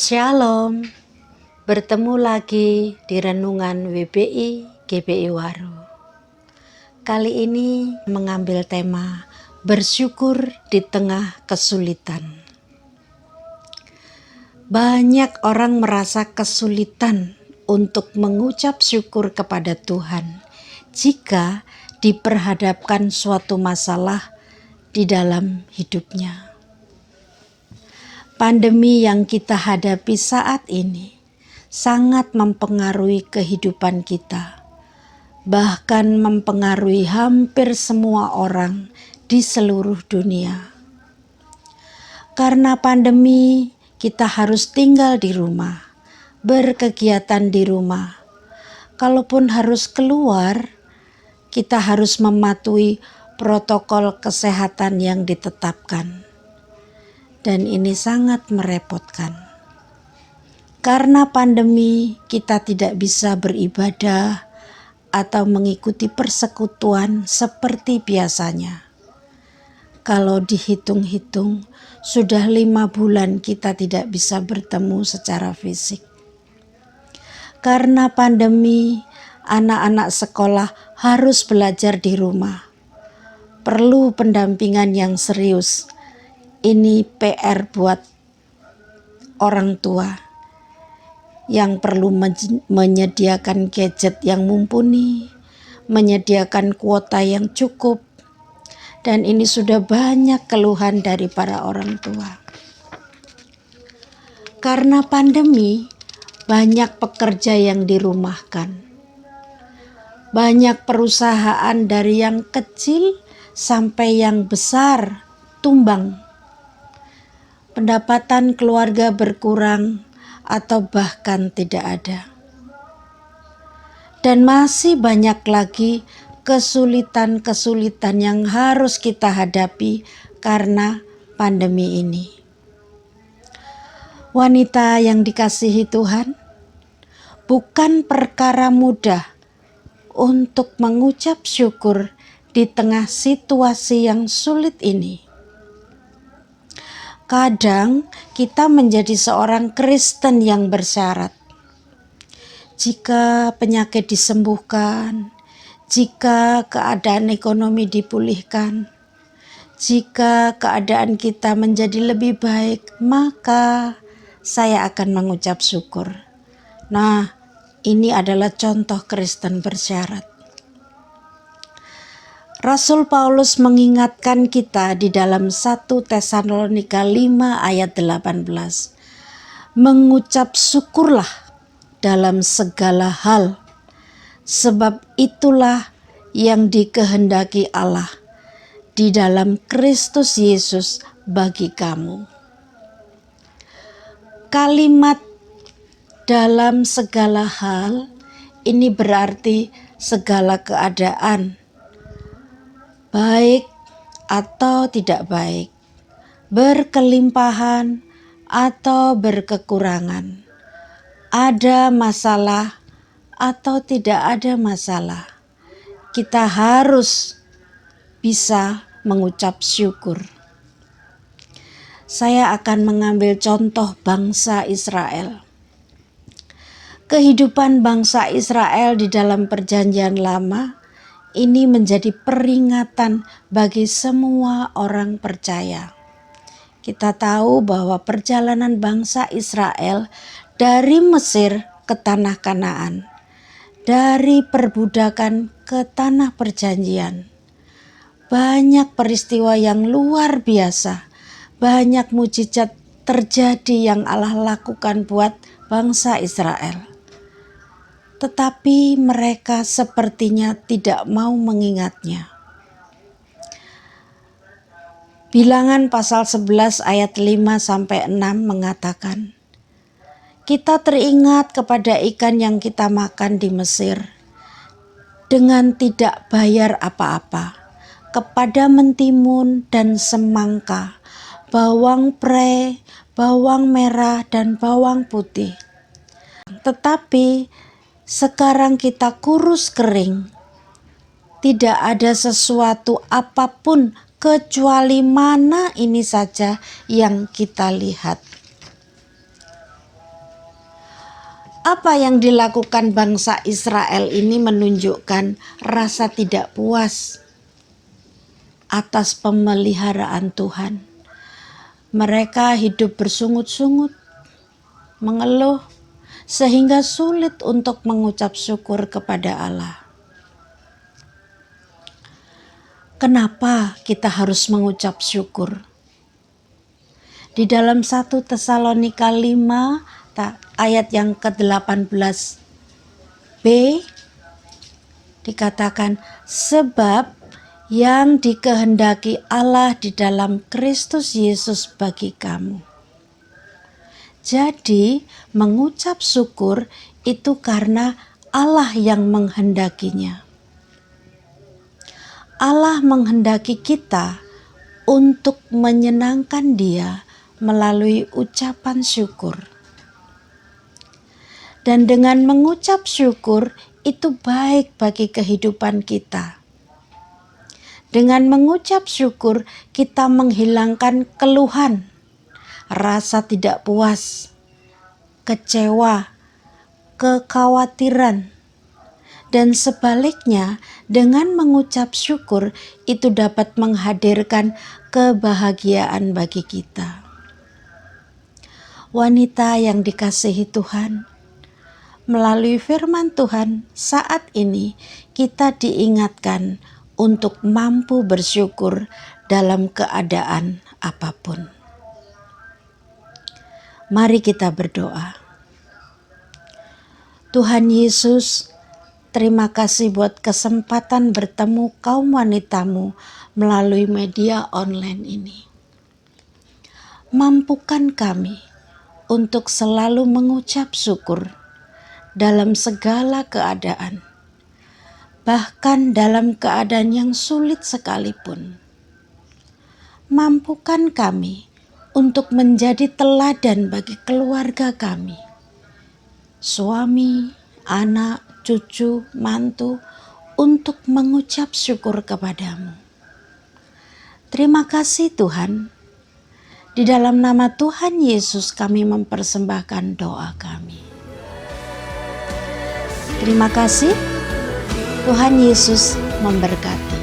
Shalom, bertemu lagi di Renungan WBI GBI Waru. Kali ini mengambil tema bersyukur di tengah kesulitan. Banyak orang merasa kesulitan untuk mengucap syukur kepada Tuhan jika diperhadapkan suatu masalah di dalam hidupnya. Pandemi yang kita hadapi saat ini sangat mempengaruhi kehidupan kita, bahkan mempengaruhi hampir semua orang di seluruh dunia. Karena pandemi, kita harus tinggal di rumah, berkegiatan di rumah. Kalaupun harus keluar, kita harus mematuhi protokol kesehatan yang ditetapkan. Dan ini sangat merepotkan. Karena pandemi, kita tidak bisa beribadah atau mengikuti persekutuan seperti biasanya. Kalau dihitung-hitung, sudah 5 bulan kita tidak bisa bertemu secara fisik. Karena pandemi, anak-anak sekolah harus belajar di rumah. Perlu pendampingan yang serius. Ini PR buat orang tua yang perlu menyediakan gadget yang mumpuni, menyediakan kuota yang cukup, dan ini sudah banyak keluhan dari para orang tua. Karena pandemi, banyak pekerja yang dirumahkan. Banyak perusahaan dari yang kecil sampai yang besar tumbang. Pendapatan keluarga berkurang atau bahkan tidak ada. Dan masih banyak lagi kesulitan-kesulitan yang harus kita hadapi karena pandemi ini. Wanita yang dikasihi Tuhan, bukan perkara mudah untuk mengucap syukur di tengah situasi yang sulit ini. Kadang kita menjadi seorang Kristen yang bersyarat. Jika penyakit disembuhkan, jika keadaan ekonomi dipulihkan, jika keadaan kita menjadi lebih baik, maka saya akan mengucap syukur. Nah, ini adalah contoh Kristen bersyarat. Rasul Paulus mengingatkan kita di dalam 1 Tesalonika 5 ayat 18. Mengucap syukurlah dalam segala hal, sebab itulah yang dikehendaki Allah di dalam Kristus Yesus bagi kamu. Kalimat dalam segala hal ini berarti segala keadaan, baik atau tidak baik, berkelimpahan atau berkekurangan, ada masalah atau tidak ada masalah. Kita harus bisa mengucap syukur. Saya akan mengambil contoh bangsa Israel. Kehidupan bangsa Israel di dalam Perjanjian Lama ini menjadi peringatan bagi semua orang percaya. Kita tahu bahwa perjalanan bangsa Israel dari Mesir ke tanah Kanaan, dari perbudakan ke tanah perjanjian. Banyak peristiwa yang luar biasa, banyak mujizat terjadi yang Allah lakukan buat bangsa Israel. Tetapi mereka sepertinya tidak mau mengingatnya. Bilangan pasal 11 ayat 5-6 mengatakan, kita teringat kepada ikan yang kita makan di Mesir dengan tidak bayar apa-apa, kepada mentimun dan semangka, bawang pre, bawang merah dan bawang putih. Tetapi sekarang kita kurus kering, tidak ada sesuatu apapun kecuali mana ini saja yang kita lihat. Apa yang dilakukan bangsa Israel ini menunjukkan rasa tidak puas atas pemeliharaan Tuhan. Mereka hidup bersungut-sungut, mengeluh, sehingga sulit untuk mengucap syukur kepada Allah. Kenapa kita harus mengucap syukur? Di dalam 1 Tesalonika 5 ayat yang ke-18b dikatakan, sebab yang dikehendaki Allah di dalam Kristus Yesus bagi kamu. Jadi mengucap syukur itu karena Allah yang menghendakinya. Allah menghendaki kita untuk menyenangkan Dia melalui ucapan syukur. Dan dengan mengucap syukur itu baik bagi kehidupan kita. Dengan mengucap syukur kita menghilangkan keluhan, rasa tidak puas, kecewa, kekhawatiran. Dan sebaliknya, dengan mengucap syukur itu dapat menghadirkan kebahagiaan bagi kita. Wanita yang dikasihi Tuhan, melalui firman Tuhan saat ini kita diingatkan untuk mampu bersyukur dalam keadaan apapun. Mari kita berdoa. Tuhan Yesus, terima kasih buat kesempatan bertemu kaum wanitamu melalui media online ini. Mampukan kami untuk selalu mengucap syukur dalam segala keadaan, bahkan dalam keadaan yang sulit sekalipun. Mampukan kami untuk menjadi teladan bagi keluarga kami, suami, anak, cucu, mantu, untuk mengucap syukur kepadamu. Terima kasih Tuhan. Di dalam nama Tuhan Yesus kami mempersembahkan doa kami. Terima kasih. Tuhan Yesus memberkati.